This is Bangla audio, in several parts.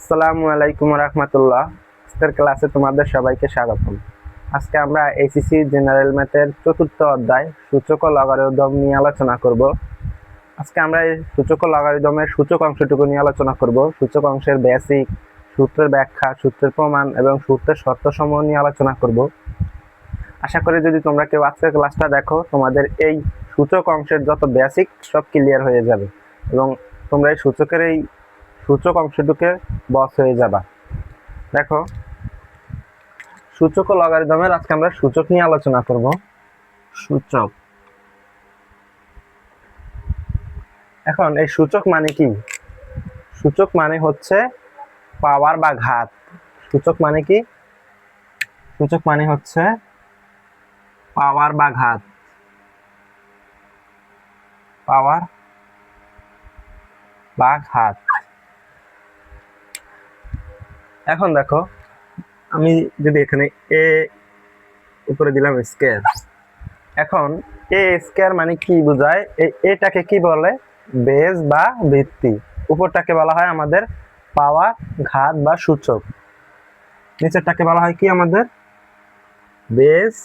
আসসালামু আলাইকুম রাহমাতুল্লাহ। আজকের ক্লাসে তোমাদের সবাইকে স্বাগতম। আজকে আমরা এইচএসসি জেনারেল ম্যাথের চতুর্থ অধ্যায় সূচক ও লগারিদম নিয়ে আলোচনা করব। আজকে আমরা এই সূচক ও লগারিদমের সূচক অংশটুকু নিয়ে আলোচনা করব। সূচক অংশের বেসিক, সূত্রের ব্যাখ্যা, সূত্রের প্রমাণ এবং সূত্রের শর্তসমূহ নিয়ে আলোচনা করব। আশা করি যদি তোমরা কেউ আজকের ক্লাসটা দেখো, তোমাদের এই সূচক অংশের যত বেসিক সব ক্লিয়ার হয়ে যাবে এবং তোমরা এই সূচক অংশটুকে বস হয়ে যাবা। দেখো, সূচক ও লগারিদমের আজকে আমরা সূচক নিয়ে আলোচনা করব। সূচক, এখন এই সূচক মানে কি? সূচক মানে হচ্ছে পাওয়ার বা ঘাত। সূচক মানে কি? সূচক মানে হচ্ছে পাওয়ার বা ঘাত। পাওয়ার বা ঘাত। এখন দেখো, আমি যদি এখানে এ উপরে দিলাম স্কয়ার, এখন এ স্কয়ার মানে কি বোঝায়? এটাকে কি বলে? বেস বা ভিত্তি। উপরটাকে বলা হয় আমাদের পাওয়ার, ঘাত বা সূচক। নিচেরটাকে বলা হয় কি আমাদের? বেস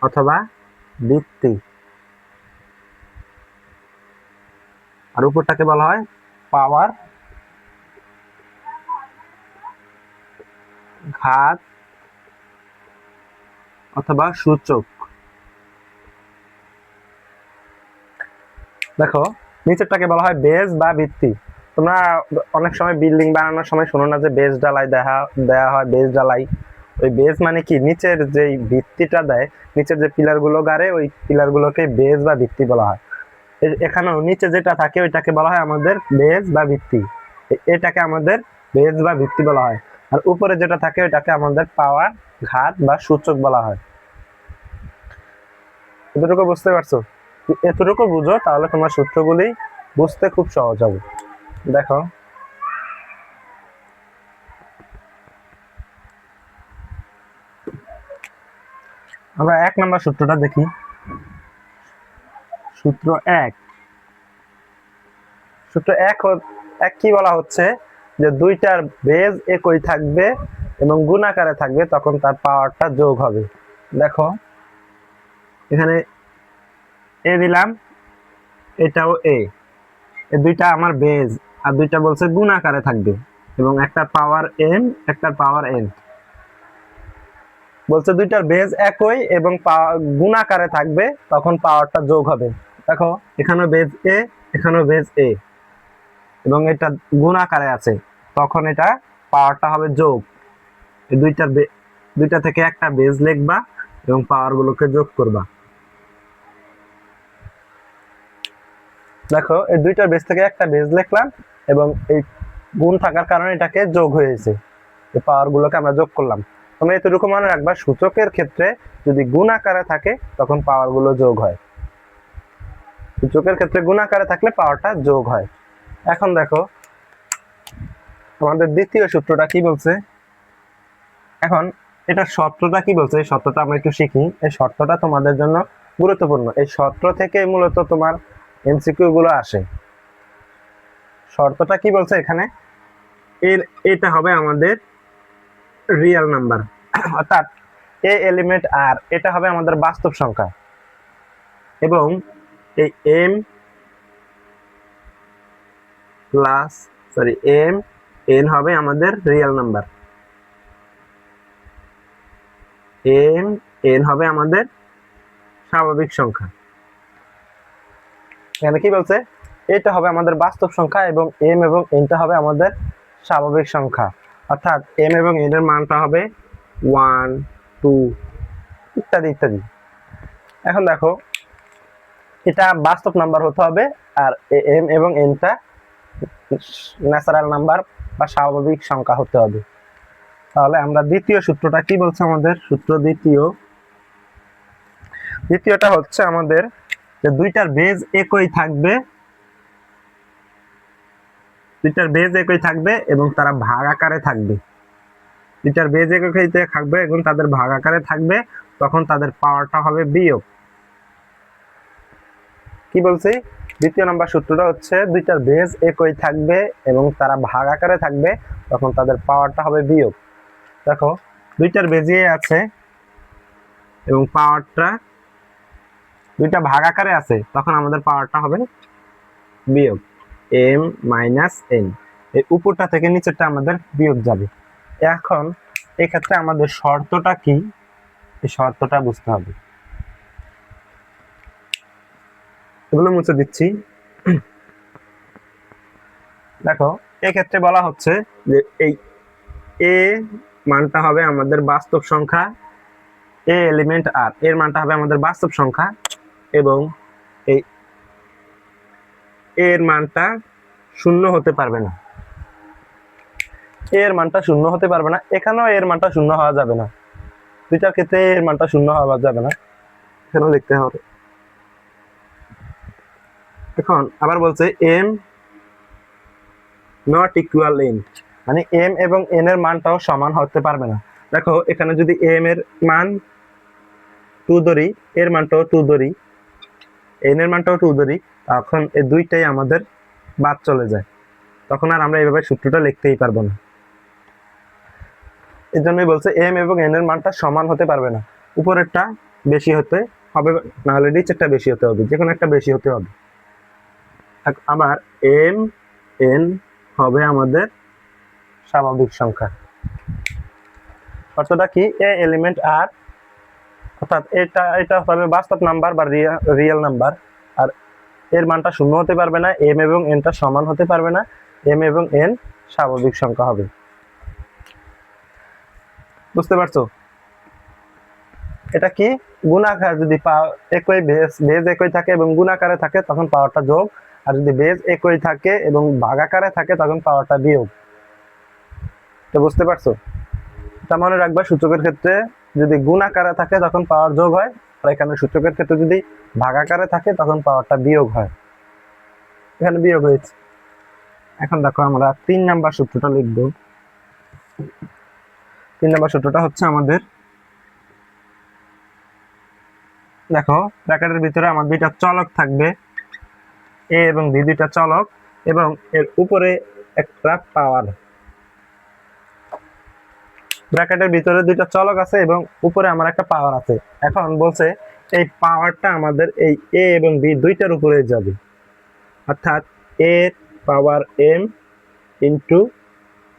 অথবা ভিত্তি। আর উপরটাকে বলা হয় পাওয়ার, ঘাত অথবা সূচক। দেখো, নিচেরটাকে বলা হয় বেস বা ভিত্তি। তোমরা অনেক সময় বিল্ডিং বানানোর সময় শোনো না যে বেস ঢালাই দেয়া হয়, বেস ঢালাই। ওই বেস মানে কি? নিচের যে ভিত্তিটা দেয়, নিচের যে পিলার গুলো গাড়ে, ওই পিলার গুলোকে বেস বা ভিত্তি বলা হয়। এখানেও নিচে যেটা থাকে ওইটাকে বলা হয় আমাদের বেস বা ভিত্তি। এটাকে আমাদের বেস বা ভিত্তি বলা হয়। আর উপরে যেটা থাকে ওইটাকে আমাদের পাওয়ার, ঘাত বা সূচক বলা হয়। এতটুকু বুঝতে পারছো? এতটুকু বুঝো, তাহলে তোমার সূত্রগুলি বুঝতে খুব সহজ হবে। দেখো, আমরা 1 নম্বর সূত্রটা দেখি। সূত্র 1, সূত্র 1 কি বলা হচ্ছে? যে দুইটার বেজ একই থাকবে এবং গুণাকারে থাকবে, তখন তার পাওয়ারটা যোগ হবে। দেখো, এখানে এ দিলাম, এটাও এ, এই দুইটা আমার বেজ, আর দুইটা বলছে গুণাকারে থাকবে এবং একটা পাওয়ার এন, একটা পাওয়ার এন। বলছে দুইটার বেজ একই এবং গুণাকারে থাকবে, তখন পাওয়ারটা যোগ হবে। দেখো, এখানেও বেজ এ, এখানেও বেজ এ এবং এটা গুণাকারে আছে, তখন এটা পাওয়ারটা হবে যোগ। এই দুইটা থেকে একটা বেজ লিখবা এবং পাওয়ার গুলোকে যোগ করবা। দেখো, এই দুইটার বেজ থেকে একটা বেজ লিখলাম এবং এই গুণ থাকার কারণে এটাকে যোগ হয়েছে, এই পাওয়ার গুলোকে আমরা যোগ করলাম। তোমরা এতটুকু মনে রাখবা, সূচকের ক্ষেত্রে যদি গুণ আকারে থাকে তখন পাওয়ার গুলো যোগ হয়। সূচকের ক্ষেত্রে গুণ আকারে থাকলে পাওয়ারটা যোগ হয়। এখন দেখো, আমাদের দ্বিতীয় সূত্রটা কি বলছে। এখন এটা শর্তটা কি বলছে, এই শর্তটা আমরা একটু শিখি। এই শর্তটা তোমাদের জন্য গুরুত্বপূর্ণ। এই শর্ত থেকে মূলত তোমার এমসিকিউ গুলো আসে। শর্তটা কি বলছে এখানে? এটা হবে আমাদের রিয়েল নাম্বার, অর্থাৎ এ এলিমেন্ট আর, এটা হবে আমাদের বাস্তব সংখ্যা এবং এই এম এন হবে আমাদের রিয়েল নাম্বার। এন হবে আমাদের স্বাভাবিক সংখ্যা। এখানে কি বলছে? এটা হবে আমাদের বাস্তব সংখ্যা এবং এম এবং এনটা হবে আমাদের স্বাভাবিক সংখ্যা। অর্থাৎ এম এবং এন এর মানটা হবে 1, 2 ইত্যাদি ইত্যাদি। এখন দেখো, এটা বাস্তব নাম্বার হতে হবে আর এম এবং এনটা ন্যাচারাল নাম্বার বা স্বাভাবিক সংখ্যা হতে হবে। তাহলে আমরা দ্বিতীয় সূত্রটা কি বলছে আমাদের? সূত্র দ্বিতীয়টা হচ্ছে আমাদের যে দুইটার বেজ একই থাকবে এবং তারা ভাগ আকারে থাকবে। দুইটার বেজ একই থাকবে এবং তাদের ভাগ আকারে থাকবে, তখন তাদের পাওয়ারটা হবে বিয়োগ। কি বলছি? দ্বিতীয় নাম্বার সূত্রটা হচ্ছে দুইটার বেজ একই থাকবে এবং তারা ভাগ আকারে থাকবে, তখন তাদের পাওয়ারটা হবে বিয়োগ। দেখো দুইটার বেজে আছে এবং পাওয়ারটা দুইটা ভাগ আকারে আছে, তখন আমাদের পাওয়ারটা হবে বিয়োগ m মাইনাস n। এই উপরটা থেকে নিচেরটা আমাদের বিয়োগ যাবে। এখন এক্ষেত্রে আমাদের শর্তটা কি, এই শর্তটা বুঝতে হবে। এগুলো মুছে দিচ্ছি। দেখো এক্ষেত্রে বলা হচ্ছে যে এই a মানটা হবে আমাদের বাস্তব সংখ্যা, a এলিমেন্ট আর এর মানটা হবে আমাদের বাস্তব সংখ্যা, এবং এই এর মানটা শূন্য হতে পারবে না। এর মানটা শূন্য হতে পারবে না, এখানেও এর মানটা শূন্য হওয়া যাবে না। দুইটার ক্ষেত্রে এর মানটা শূন্য হওয়া যাবে না, এখানেও লিখতে হবে। এখন আবার বলছে m নট ইকুয়াল n, মানে m এবং n এর মানটাও সমান হতে পারবে না। দেখো এখানে যদি m এর মান 2 ধরি, এর মানটাও 2 ধরি, n এর মানটাও 2 ধরি, তখন এই দুইটাই আমাদের বাদ চলে যায়, তখন আর আমরা এইভাবে সূত্রটা লিখতেই পারবো না। এর জন্যই বলছে m এবং n এর মানটা সমান হতে পারবে না, উপরেরটা বেশি হতে হবে, না হলে নিচেরটা বেশি হতে হবে, যে কোনো একটা বেশি হতে হবে। আবার m n হবে আমাদের স্বাভাবিক সংখ্যা। অর্থটা কি, এ এলিমেন্ট আর, অর্থাৎ এটা হবে বাস্তব নাম্বার বা রিয়েল নাম্বার, আর এর মানটা শূন্য হতে পারবে না, m এবং n টা সমান হতে পারবে না, m এবং n স্বাভাবিক সংখ্যা হবে। বুঝতে পারছো? এটা কি, গুণাকার যদি একই বেজ একই থাকে এবং গুণাকারে থাকে তখন পাওয়ারটা যোগ, আর যদি বেজ একই থাকে এবং ভাগাকারে থাকে তখন পাওয়ারটা বিয়োগ। তো বুঝতে পারছো? এটা মনে রাখবা, সূচকের ক্ষেত্রে যদি গুণাকারে থাকে তখন পাওয়ার যোগ হয়, আর এখানে সূচকের ক্ষেত্রে যদি ভাগাকারে থাকে তখন পাওয়ারটা বিয়োগ হয়। এখানে বিয়োগ হয়েছে। এখন দেখো আমরা 3 নাম্বার সূত্রটা লিখব। 3 নাম্বার সূত্রটা হচ্ছে আমাদের, দেখো ব্র্যাকেটের ভিতরে আমার দুইটা চলক থাকবে, a এবং b দুইটা চলক, এবং এর উপরে একটা পাওয়ার। ব্র্যাকেটের ভিতরে দুইটা চলক আছে এবং উপরে আমার একটা পাওয়ার আছে। এখন বলছে এই পাওয়ারটা আমাদের এই a এবং b দুইটার উপরে যাবে, অর্থাৎ a পাওয়ার m ইন্টু,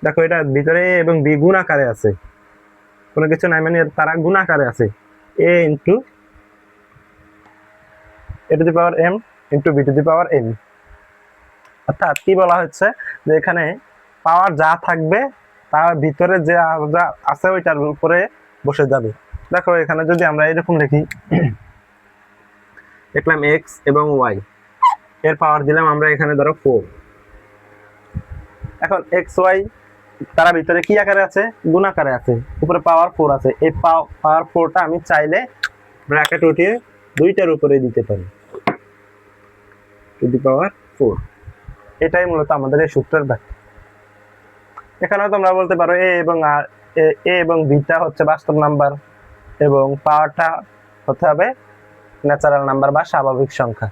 দেখো এটা ভিতরে a এবং b গুণাকারে আছে, কোনো কিছু নাই, মানে তারা গুণাকারে আছে, a into a to the power m into b to the power m। অর্থাৎ কি বলা হচ্ছে, যে এখানে পাওয়ার যা থাকবে তার ভিতরে যে যা আছে ওইটার উপরে বসে যাবে। দেখো এখানে যদি আমরা এরকম লিখি, দেখলাম x এবং y এর পাওয়ার দিলাম আমরা এখানে ধরো 4। এখন x y তারা ভিতরে কি আকারে আছে, গুণাকারে আছে, উপরে পাওয়ার 4 আছে। এই পাওয়ার 4টা আমি চাইলে ব্র্যাকেট উঠিয়ে দুইটার উপরে দিতে পারি, টু দি পাওয়ার 4। এটাই মূলত আমাদের এই সূত্রের ব্যাখ্যা। এখানেও তোমরা বলতে পারো a এবং b টা হচ্ছে বাস্তব নাম্বার এবং পাওয়ারটা হতে হবে ন্যাচারাল নাম্বার বা স্বাভাবিক সংখ্যা।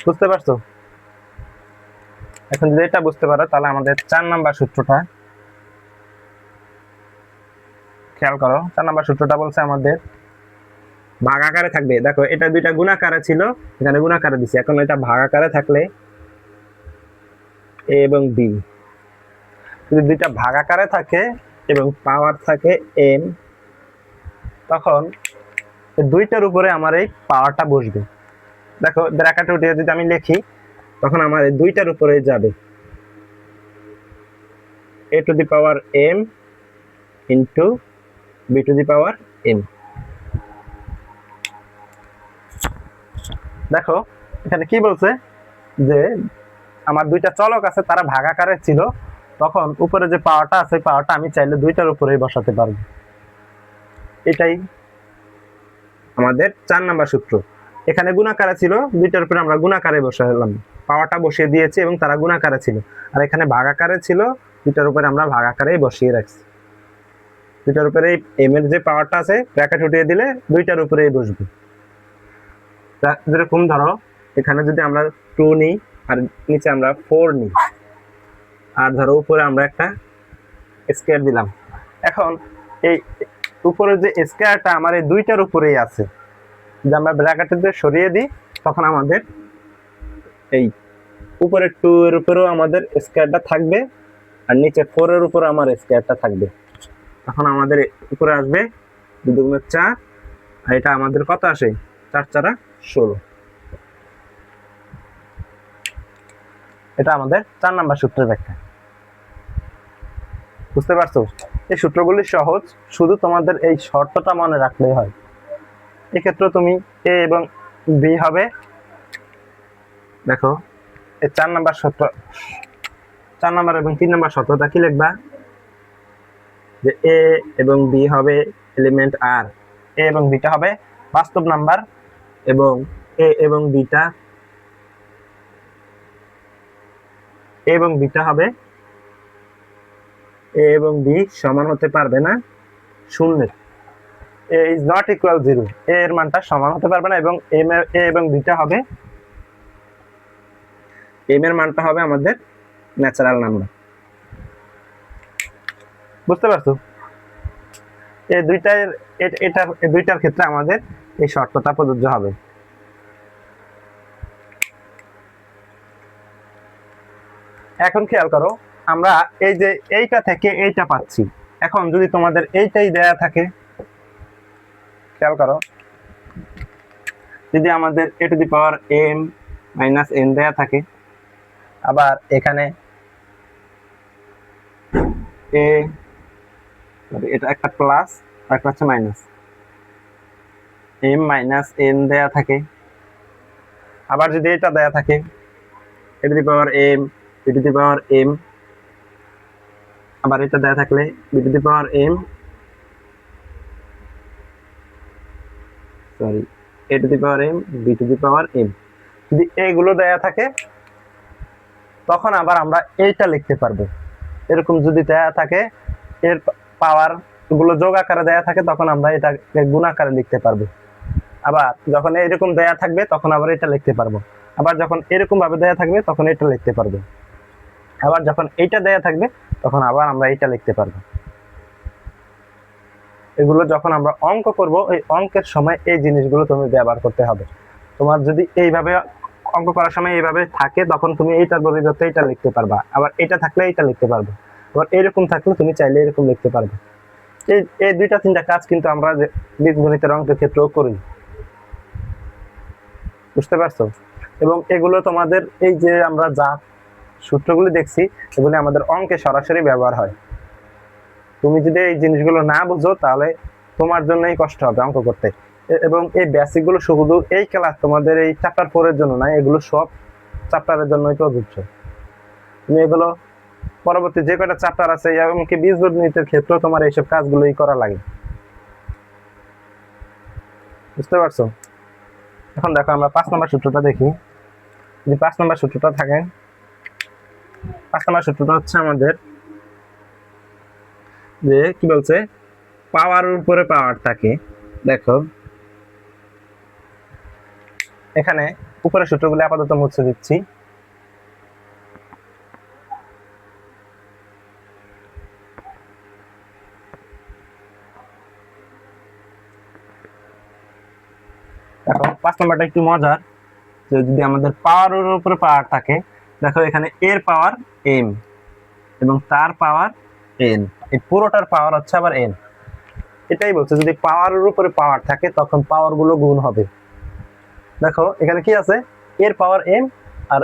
বুঝতে পারছো? এখন যদি এটা বুঝতে পারো তাহলে আমাদের 4 নাম্বার সূত্রটা খেয়াল করো। 4 নাম্বার সূত্রটা বলছে আমাদের ভাগ আকারে থাকবে। দেখো এটা দুইটা গুণাকারে ছিল, এখানে গুণাকারে দিছি, এখন এটা ভাগ আকারে থাকলে a এবং b, যদি দুইটা ভাগ আকারে থাকে এবং পাওয়ার থাকে m, তখন দুইটার উপরে আমার এই পাওয়ারটা বসবে। দেখো ব্র্যাকেট উঠিয়ে যদি আমি লিখি তখন আমার এই দুইটার উপরে যাবে, a to the power m into b to the power m। দেখো এখানে কি বলছে, যে আমার দুইটা চলক আছে তারা ভাগ আকারে ছিল, তখন উপরে যে পাওয়ারটা আছে পাওয়ারটা আমি চাইলে দুইটার উপরেই বসাতে পারবো। এটাই আমাদের 4 নাম্বার সূত্র। এখানে গুণাকারে ছিল, দুইটার উপরে আমরা গুণাকারে বসালাম, পাওয়ারটা বসিয়ে দিয়েছি এবং তারা গুণাকারে ছিল। আর এখানে ভাগাকারে ছিল, দুইটার উপরে আমরা ভাগাকারেই বসিয়ে রাখছি। দুইটার উপরে এম এর যে পাওয়ারটা আছে ব্র্যাকেট উঠিয়ে দিলে দুইটার উপরেই বসবে। যেরকম ধরো এখানে যদি আমরা 2 নিই আর নিচে আমরা 4 নিই, আর ধরো উপরে আমরা একটা স্কয়ার দিলাম। এখন এই উপরে যে স্কয়ারটা আমার এই দুইটার উপরেই আছে, যদি আমরা ব্র্যাকেটে দিয়ে সরিয়ে দিই তখন আমাদের এই উপরে 2 এর উপরেও আমাদের স্কয়ারটা থাকবে আর নিচে 4 এর উপরে আমার স্কয়ারটা থাকবে। তখন আমাদের উপরে আসবে 2 দুগুণে 4, আর এটা আমাদের কত আসে? 4 4 16। এটা আমাদের 4 নাম্বার সূত্রের ব্যাখ্যা। বুঝতে পারছো? এই সূত্রগুলি সহজ, শুধু তোমাদের এই শর্তটা মনে রাখলেই হয়। এক্ষেত্রে তুমি এ এবং বি হবে, দেখো এই 4 নাম্বার সূত্র, 4 নাম্বার এবং 3 নাম্বার শর্তটা কি লিখবা? যে এ এবং বি হবে এলিমেন্ট আর, এ এবং বিটা হবে বাস্তব নাম্বার, এবং এ এবং বিটা হবে এ এবং বি সমান হতে পারবে না শূন্যের। এ ইজ নট ইকুয়াল 0, এ এর মানটা সমান হতে পারবে না, এবং এ এবং বিটা হবে, এম এর মানটা হবে আমাদের ন্যাচারাল নাম্বার। বুঝতে পারছো? এই দুইটার ক্ষেত্রে আমাদের এই শর্তটা প্রযোজ্য হবে। এখন খেয়াল করো, আমরা এই যে এইটা থেকে এইটা পাচ্ছি। এখন যদি তোমাদের এইটাই দেয়া থাকে, খেয়াল করো, যদি আমাদের a to the power m minus n দেয়া থাকে, আবার এখানে এটা একটা প্লাস আর একটা হচ্ছে মাইনাস, m মাইনাস n দেয়া থাকে, আবার যদি এটা দেয়া থাকে a to the power m b to the power m, আবার এটা দেয়া থাকলে b to the power m, sorry a to the power m b to the power m, যদি এইগুলো দেয়া থাকে তখন আবার আমরা এইটা লিখতে পারবো। এরকম যদি দেয়া থাকে, এর পাওয়ার গুলো যোগ আকারে দেয়া থাকে, তখন আমরা এটাকে গুণ আকারে লিখতে পারবো। আবার যখন এরকম দেয়া থাকবে তখন আবার এটা লিখতে পারবো। আবার যখন এরকম ভাবে দেয়া থাকবে তখন এটা লিখতে পারবো। আবার যখন এইটা দেয়া থাকবে তখন আবার আমরা এইটা লিখতে পারবো। এগুলো যখন আমরা অঙ্ক করব, এই অঙ্কের সময় এই জিনিসগুলো তুমি ব্যবহার করতে হবে। তোমার যদি এইভাবে অঙ্ক করার সময় এইভাবে থাকে তখন তুমি এইটার পরিবর্তে এটা লিখতে পারবা, আবার এটা থাকলে এটা লিখতে পারবে, আবার এরকম থাকলে তুমি চাইলে এরকম লিখতে পারবে। এই দুইটা তিনটা কাজ কিন্তু আমরা বীজগণিতের অঙ্কের ক্ষেত্রেও করি। বুঝতে পারছো? এবং এগুলো তোমাদের এই যে আমরা যা সূত্রগুলি দেখছি এগুলি আমাদের অঙ্কে সরাসরি ব্যবহার হয়। তুমি যদি এই জিনিসগুলো না বুঝো তাহলে তোমার জন্যই কষ্ট হবে অঙ্ক করতে। এবং এই বেসিক গুলো শুধু এই ক্লাস তোমাদের এই চ্যাপ্টার 4 এর জন্য না, এগুলো সব চ্যাপ্টারের জন্যই প্রযোজ্য। তুমি এগুলো পরবর্তী যে কয়টা চ্যাপ্টার আছে এমনকি বীজগণিতের ক্ষেত্রেও তোমার এইসব কাজগুলোই করা লাগে। বুঝতে পারছো? এখন দেখো আমরা 5 নম্বর সূত্রটা দেখি। যদি 5 নম্বর সূত্রটা থাকে, 5 নম্বর সূত্রটা হচ্ছে আমাদের যে কি বলছে, পাওয়ারের উপরে পাওয়ার থাকে। দেখো এখানে উপরের সূত্রগুলো আপাতত মুছে দিচ্ছি। দেখো 5 নম্বরটা একটু মজার, যে যদি আমাদের পাওয়ারের উপরে পাওয়ার থাকে, দেখো এখানে এর পাওয়ার m এবং তার পাওয়ার n, এই পুরোটার পাওয়ার হচ্ছে আবার n। এটাই বলছে যদি পাওয়ারের উপরে পাওয়ার থাকে তখন পাওয়ার গুলো গুণ হবে। দেখো এখানে কি আছে, এর পাওয়ার m আর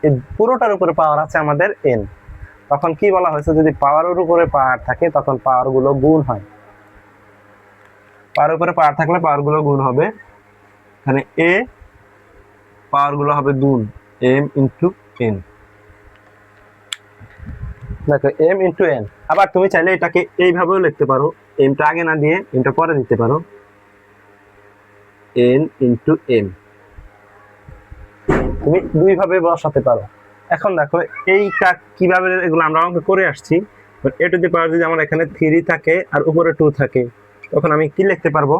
এই পুরোটার উপরে পাওয়ার আছে আমাদের n। তখন কি বলা হয়েছে, যদি পাওয়ারের উপরে পাওয়ার থাকে তখন পাওয়ার গুলো গুণ হয়। পাওয়ারের উপরে পাওয়ার থাকলে পাওয়ার গুলো গুণ হবে। এখানে a পাওয়ার গুলো হবে গুণ m ইনটু n। দেখো m ইনটু n। আবার তুমি চাইলে এটাকে এইভাবেও লিখতে পারো, m টা আগে না দিয়ে m টা পরে দিতে পারো, n ইনটু m। তুমি দুই ভাবে বসাতে পারো। এখন দেখো এইটা কিভাবে এগুলো আমরা অঙ্ক করে আসছি। a টু দি পাওয়ার যদি আমার এখানে 3 থাকে আর উপরে 2 থাকে, তখন আমি কি লিখতে পারবো,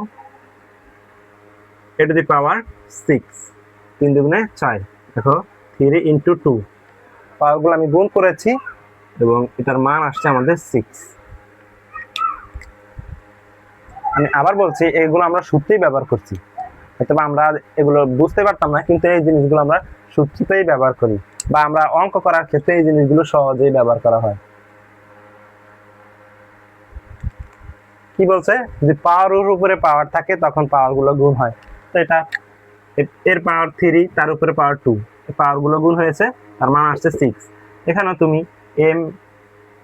a এ টু দি পাওয়ার 6, 3 দুগুণে 6। দেখো 3 ইন্টু 2, পাওয়ারগুলো আমি গুণ করেছি এবং এটার মান আসছে আমাদের 6। আমি আবার বলছি, এগুলো আমরা সূত্রেই ব্যবহার করছি, হয়তো আমরা এগুলো বুঝতে পারতাম না, কিন্তু এই জিনিসগুলো আমরা সূত্রতেই ব্যবহার করি, বা আমরা অঙ্ক করার ক্ষেত্রে এই জিনিসগুলো সহজেই ব্যবহার করা হয়। কি বলছে, যদি পাওয়ার উপরে পাওয়ার থাকে তখন পাওয়ার গুলো গুণ হয়। তো এটা এর পাওয়ার 3, তার উপরে পাওয়ার 2, পাওয়ার গুলো গুণ হয়েছে, তার মান আসছে 6। এখানেও তুমি m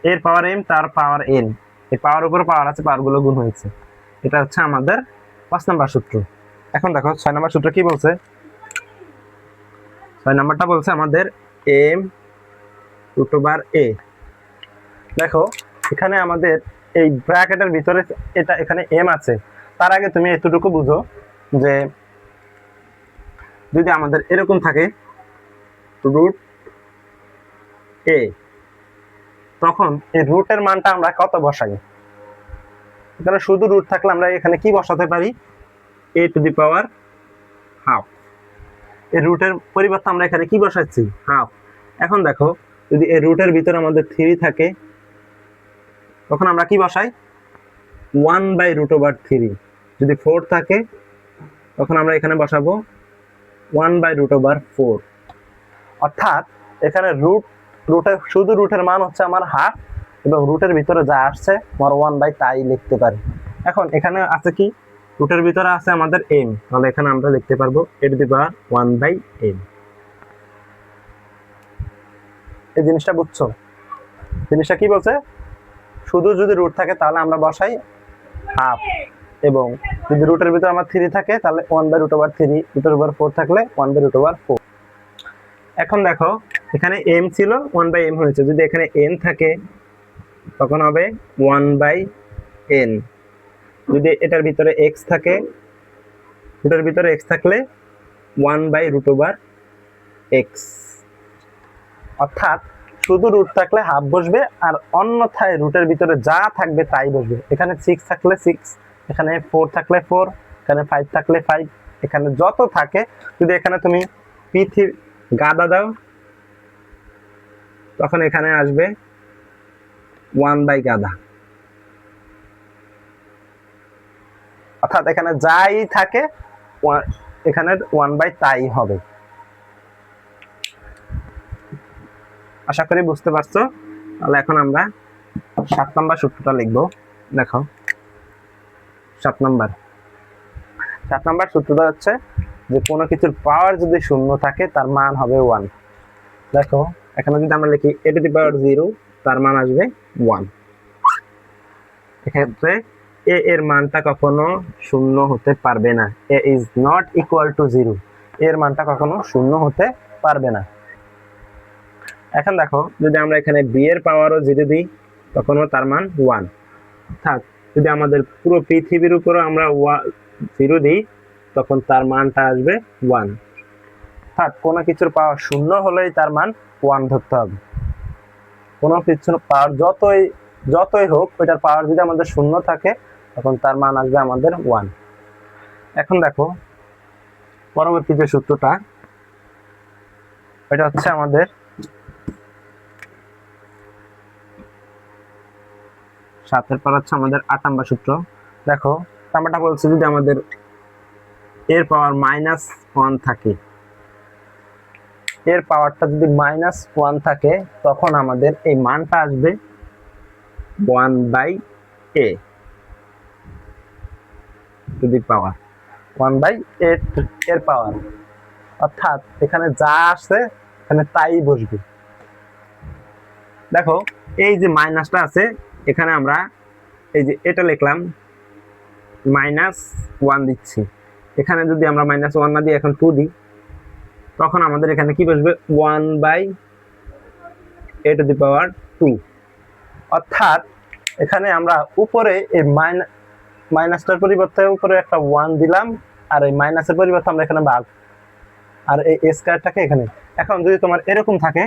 এর পাওয়ার m, তার পাওয়ার n, এই পাওয়ার উপরে পাওয়ার আছে, পাওয়ার গুলো গুণ হয়েছে। এটা হচ্ছে আমাদের 5 নাম্বার সূত্র। এখন দেখো 6 নাম্বার সূত্র কি বলছে। 6 নাম্বারটা বলছে আমাদের m √a। দেখো এখানে আমাদের এই ব্র্যাকেটের ভিতরে এটা এখানে m আছে। তার আগে তুমি এতটুকু বুঝো যে যদি আমাদের এরকম থাকে √a, তখন এই রুটের মানটা আমরা কত বসাই? এখানে শুধু রুট থাকলে আমরা এখানে কি বসাতে পারি? a to the power half. এই রুটের পরিবর্তে আমরা এখানে কি বসাচ্ছি? হাফ। এখন দেখো যদি এই রুটের ভিতরে আমাদের 3 থাকে, তখন আমরা কি বসাই? 1/√3। যদি 4 থাকে তখন আমরা এখানে বসাবো 1/√4। অর্থাৎ এখানে রুটের শুধু রুটের মান হচ্ছে আমার হাফ, এবং রুটের ভিতরে যা আসছে আমার 1/, তাই লিখতে পারি। এখন এখানে আছে কি? রুটের ভিতরে আছে আমাদের m, তাহলে এখানে আমরা লিখতে পারবো a to the power 1/m। এই জিনিসটা বুঝছো? জিনিসটা কি বলছে? শুধু যদি রুট থাকে তাহলে আমরা বসাই হাফ, এবং যদি রুটের ভিতরে আমার 3 থাকে তাহলে 1/√3, রুটের উপর 4 থাকলে 1/√4। এখন দেখো এখানে m ছিল, 1/m হয়েছে। যদি এখানে n থাকে তখন হবে 1/n। যদি এটার ভিতরে x থাকে, রুটের ভিতরে x থাকলে 1/√x। অর্থাৎ শুধু রুট থাকলে হাফ বসবে, আর অন্যথায় রুটের ভিতরে যা থাকবে তাই বসবে। এখানে 6 থাকলে 6, এখানে 4 থাকলে 4, এখানে 5 থাকলে 5, এখানে যত থাকে। যদি এখানে তুমি p3 গাদা দাও তখন এখানে আসবে 1/গাদা। অর্থাৎ এখানে যাই থাকে এখানে 1/, তাই হবে। আশা করি বুঝতে পারছো। তাহলে এখন আমরা 7 নাম্বার সূত্রটা লিখবো। দেখো 7 নাম্বার সূত্রটা হচ্ছে যে কোনো কিছুর পাওয়ার যদি শূন্য থাকে তার মান হবে 1। দেখো এখানে যদি আমরা লিখি a টু দি পাওয়ার 0, তার মান আসবে 1। এক্ষেত্রে a এর মানটা কখনো শূন্য হতে পারবে না। a is not equal to 0, এর মানটা কখনো শূন্য হতে পারবে না। এখন দেখো যদি আমরা এখানে b এর পাওয়ারও 0 দিই তখনও তার মান 1। অর্থাৎ যদি আমাদের পুরো পৃথিবীর উপরে আমরা 0 দিই তখন তার মানটা আসবে 1। অর্থাৎ কোনো কিছুর পাওয়ার শূন্য হলেই তার মান 1 ধরতে হবে। কোনো কিছুর পাওয়ার যতই হোক, ওইটার পাওয়ার যদি আমাদের শূন্য থাকে তখন তার মান আসবে আমাদের 1। এখন দেখো পরবর্তী যে সূত্রটা, এটা হচ্ছে আমাদের 7 পর হচ্ছে আমাদের 8 নাম্বার সূত্র। দেখো নাম্বারটা বলছে যদি আমাদের এর পাওয়ার -1 থাকে, এর পাওয়ারটা যদি -1 থাকে তখন আমাদের এই মানটা আসবে 1/a to the power 1/a এর পাওয়ার। অর্থাৎ এখানে যা আসছে এখানে তাই বসবে। দেখো এই যে মাইনাসটা আছে, এখানে আমরা এই যে এটা লিখলাম -1 দিচ্ছি। এখানে যদি আমরা -1 না দিয়ে এখন 2 দিই তখন আমাদের এখানে কি বসবে? 1/a টু দি পাওয়ার 2। অর্থাৎ এখানে আমরা উপরে এই মাইনাসটার পরিবর্তে উপরে একটা 1 দিলাম, আর এই মাইনাসের পরিবর্তে আমরা এখানে ভাগ, আর এই স্কয়ারটাকে এখানে। এখন যদি তোমার এরকম থাকে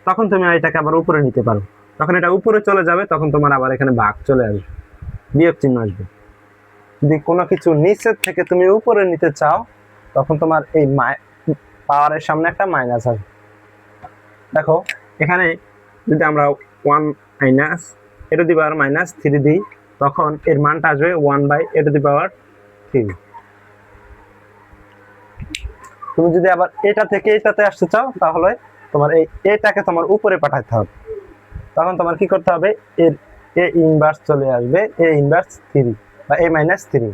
তখন তুমি এটাকে আবার উপরে নিতে পারো, তখন এটা উপরে চলে যাবে, তখন তোমার আবার এখানে ভাগ চলে আসবে, বিয়োগ চিহ্ন আসবে। যদি কোনো কিছু নিচের থেকে তুমি উপরে নিতে চাও তখন তোমার এই পাওয়ারের সামনে একটা মাইনাস আসবে। দেখো এখানে যদি আমরা 1 minus A to the power minus 3 দিই, তখন এর মানটা আসবে 1/a টু দি পাওয়ার 3। তুমি যদি আবার এটা থেকে এটাতে আসতে চাও, তাহলে তোমার এই এটাকে তোমার উপরে পাঠাতে হবে। তখন তোমার কি করতে হবে, এর এ ইনভার্স চলে আসবে, এ ইনভার্স 3 বা a minus 3,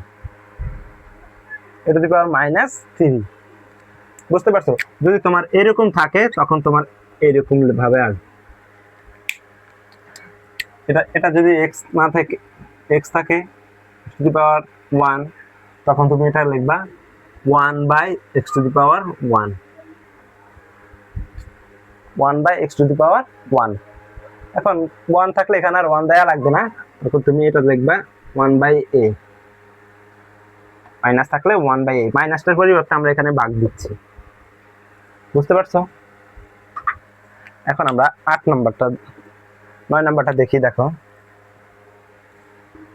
A to the power minus 3। বুঝতে পারছো? যদি তোমার এরকম থাকে তখন তোমার এরকম ভাবে আসবে। এটা যদি x না থাকে, x থাকে টু দি পাওয়ার 1, তখন তুমি এটা লিখবা 1/x to the power 1, 1/x to the পাওয়ার 1। এখন 1 থাকলে এখানে আর 1 দেয়া লাগবে না, তখন তুমি এটা লিখবা 1/a, মাইনাস থাকলে 1/a, মাইনাসটার পরিবর্তে আমরা এখানে ভাগ দিচ্ছি। বুঝতে পারছো? এখন আমরা 9 নাম্বারটা দেখি। দেখো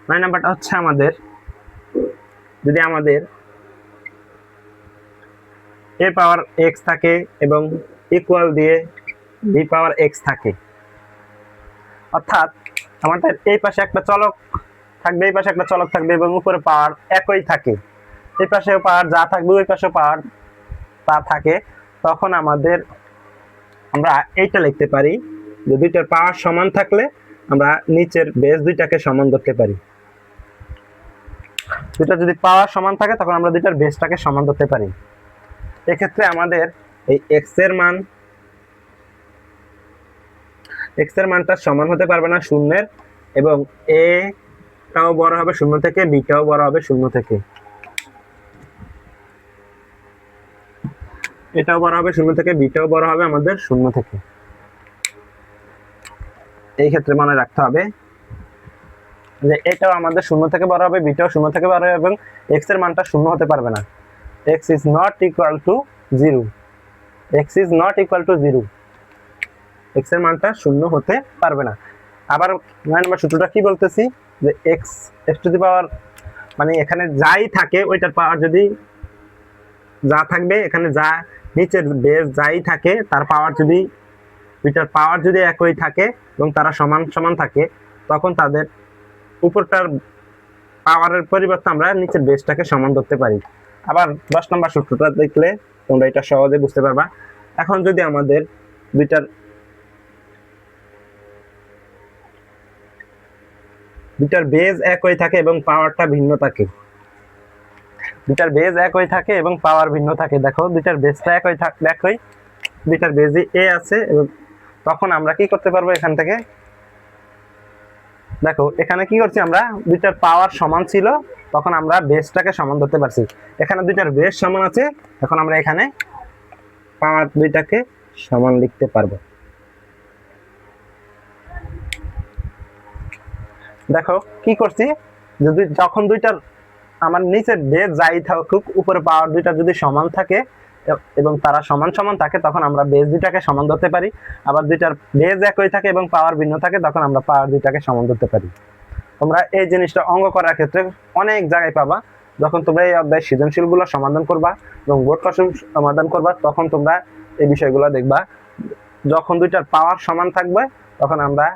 9 নাম্বারটা হচ্ছে আমাদের, যদি আমাদের a পাওয়ার x থাকে এবং ইকুয়াল দিয়ে b পাওয়ার x থাকে, অর্থাৎ আমাদের এই পাশে একটা চলক থাকবে, এই পাশে একটা চলক থাকবে এবং উপরে পাওয়ার একই থাকে, এই পাশেও পাওয়ার যা থাকবে ওই পাশেও পাওয়ার তা থাকে, তখন আমরা এইটা লিখতে পারি যে দুইটার পাওয়ার সমান থাকলে আমরা নিচের বেস দুইটাকে সমান ধরতে পারি। দুইটা যদি পাওয়ার সমান থাকে তখন আমরা দুইটার বেসটাকে সমান ধরতে পারি। এক্ষেত্রে আমাদের এই x এর মানটা সমান হতে পারবে না শূন্যের, এবং a টাও বড় হবে 0 থেকে, b টাও বড় হবে 0 থেকে, এটাও বড় হবে 0 থেকে, b টাও বড় হবে আমাদের 0 থেকে। এই ক্ষেত্রে মনে রাখতে হবে যে এটাও আমাদের 0 থেকে বড় হবে, b টাও 0 থেকে বড় হবে, এবং x এর মানটা 0 হতে পারবে না। x is not equal to 0, x is not equal to 0, x এর মানটা 0 হতে পারবে না। আবার 9 নম্বর সূত্রটা কি বলতেছি, যে x টু দি পাওয়ার, মানে এখানে যাই থাকে ওইটার পাওয়ার যদি যা থাকবে, এখানে যা নিচের বেস যাই থাকে তার পাওয়ার যদি, দুইটার পাওয়ার যদি একই থাকে এবং তারা সমান সমান থাকে, তখন তাদের উপরটার পাওয়ারের পরিবর্তে আমরা নিচের বেসটাকে সমান ধরতে পারি। আবার 10 নম্বর সূত্রটা দেখলে তোমরা এটা সহজে বুঝতে পারবা। এখন যদি আমাদের দুইটার বেস একই থাকে এবং পাওয়ারটা ভিন্ন থাকে, দুইটার বেস একই থাকে এবং পাওয়ার ভিন্ন থাকে, দেখো দুইটার বেসটা একই থাকলে, দুইটার বেসই a আছে, এবং তখন আমরা কি করতে পারবো, এখান থেকে দেখো এখানে কি করছি, আমরা দুইটার পাওয়ার সমান ছিল তখন আমরা বেসটাকে সমান ধরতে পারছি। এখানে দুইটার বেস সমান আছে, এখন আমরা এখানে পাওয়ার দুইটাকে সমান লিখতে পারবো। দেখো কি করছি, যদি যখন দুইটার আমার নিচের বেস যাই থাকুক, উপরে পাওয়ার দুইটা যদি সমান থাকে এবং তারা সমান সমান থাকে, তখন আমরা বেস দুইটাকে সমান ধরতে পারি। আবার দুইটার বেস একই থাকে এবং পাওয়ার ভিন্ন থাকে, তখন আমরা পাওয়ার দুইটাকে সমান ধরতে পারি। তোমরা এই জিনিসটা অঙ্ক করার ক্ষেত্রে অনেক জায়গায় পাবা। যখন তোমরা এই অধ্যায়ের সৃজনশীলগুলো সমাধান করবা এবং বোর্ড কোশ্চেন সমাধান করবা, তখন তোমরা এই বিষয়গুলো দেখবা। যখন দুইটার পাওয়ার সমান থাকবে তখন আমরা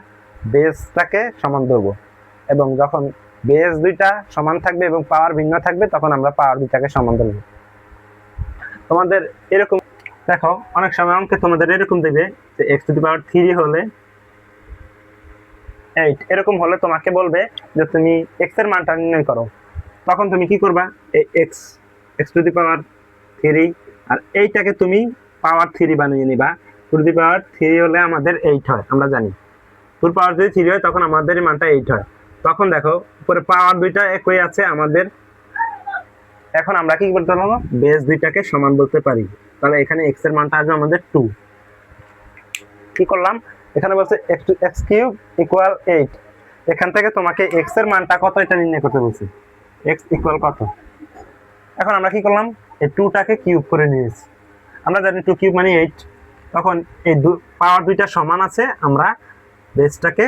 বেসটাকে সমান ধরবো, এবং যখন বেস দুইটা সমান থাকবে এবং পাওয়ার ভিন্ন থাকবে, তখন আমরা পাওয়ার দুইটাকে সমান ধরবো। তোমাদের এরকম দেখো অনেক সময় অঙ্কে তোমাদের এরকম দেবে যে x টু দি পাওয়ার 3 হলে 8, এরকম হলে তোমাকে বলবে যে তুমি x এর মানটা নির্ণয় করো। তখন তুমি কি করবা, এই x টু দি পাওয়ার 3 আর এইটাকে তুমি পাওয়ার 3 বানিয়ে নিবা। টু দি পাওয়ার 3 হলে আমাদের 8 হয়, আমরা জানি টু পাওয়ার যদি 3 হয় তখন আমাদের এই মানটা 8 হয়। তখন দেখো উপরে পাওয়ার দুইটা একই আছে আমাদের, এখন আমরা কি বলতে পারবো, বেস দুইটাকে সমান বলতে পারি। তাহলে এখানে x এর মানটা আসবে আমাদের 2। কি করলাম, এখানে বলছে x কিউব ইকুয়াল 8, এখান থেকে তোমাকে x এর মানটা কত এটা নির্ণয় করতে বলছে, x ইকুয়াল কত। এখন আমরা কি করলাম, এই 2টাকে কিউব করে নিয়েছি, আমরা জানি 2 কিউব মানে 8। তখন এই পাওয়ার দুইটা সমান আছে, আমরা বেসটাকে,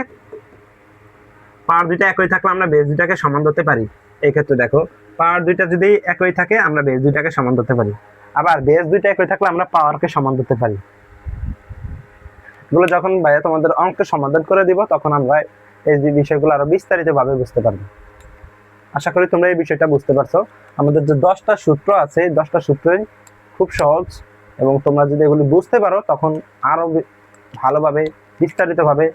পাওয়ার দুইটা একই থাকলে আমরা বেস দুইটাকে সমান ধরতে পারি। এই ক্ষেত্রে দেখো পাওয়ার দুইটা যদি একই থাকে আমরা বেস দুইটাকে সমান ধরতে পারি, আবার বেস দুইটা একই থাকলে আমরা পাওয়ারকে সমান ধরতে পারি। এগুলো যখন ভাইয়া তোমাদের অঙ্ক সমাধান করে দিব তখন আমরা এই যে বিষয়গুলো আরো বিস্তারিত ভাবে বুঝতে পারবো। আশা করি তোমরা এই বিষয়টা বুঝতে পারছো। আমাদের যে 10টা সূত্র আছে, 10টা সূত্রই খুব সহজ, এবং তোমরা যদি এগুলি বুঝতে পারো তখন আরো ভালোভাবে বিস্তারিতভাবে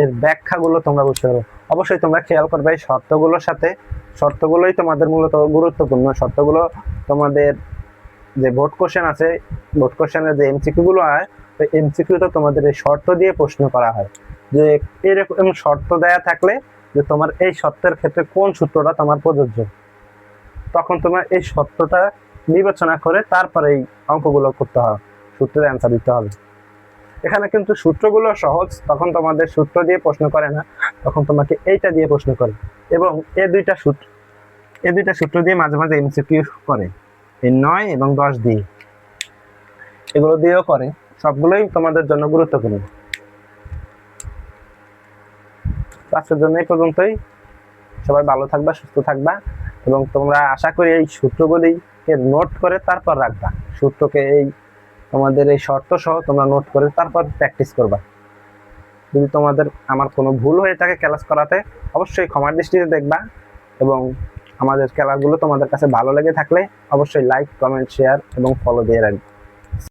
এর ব্যাখ্যাগুলো তোমরা বুঝতে পারো। অবশ্যই তোমরা খেয়াল করবে এই শর্তগুলোর সাথে, শর্তগুলোই তোমাদের মূলত গুরুত্বপূর্ণ। শর্তগুলো তোমাদের যে বোর্ড কোশ্চেন আছে, বোর্ড কোশ্চেনের যে এমসিকিউ গুলো হয়, তো এমসিকিউ তো তোমাদের এই শর্ত দিয়ে প্রশ্ন করা হয়, যে এরকম শর্ত দেয়া থাকলে যে তোমার এই শর্তের ক্ষেত্রে কোন সূত্রটা তোমার প্রযোজ্য, তখন তোমার এই শর্তটা বিবেচনা করে তারপরে এই অঙ্কগুলো করতে হবে, সূত্রের অ্যান্সার দিতে হবে। এখানে কিন্তু সূত্রগুলো সহজ, তখন তোমাদের সূত্র দিয়ে প্রশ্ন করে না, তখন তোমাকে এইটা দিয়ে প্রশ্ন করে, এবং এই দুইটা সূত্র দিয়ে মাঝে মাঝে এমসিকিউ করে, এই 9 এবং 10 দিয়ে, এগুলো দিয়েও করে। সবগুলোই তোমাদের জন্য গুরুত্বপূর্ণ। আজকের জন্য এই পর্যন্তই। সবাই ভালো থাকবা, সুস্থ থাকবা, এবং তোমরা আশা করি এই সূত্রগুলিকে নোট করে তারপর রাখবা। সূত্রকে এই তোমাদের এই শর্ত সহ তোমরা নোট করে তারপর প্র্যাকটিস করবা। যদি তোমাদের আমার কোনো ভুল হয়ে থাকে ক্লাস করাতে, অবশ্যই ক্ষমার দৃষ্টিতে দেখবা, এবং আমাদের খেলাগুলো তোমাদের কাছে ভালো লেগে থাকলে অবশ্যই লাইক, কমেন্ট, শেয়ার এবং ফলো দিয়ে রাখবে।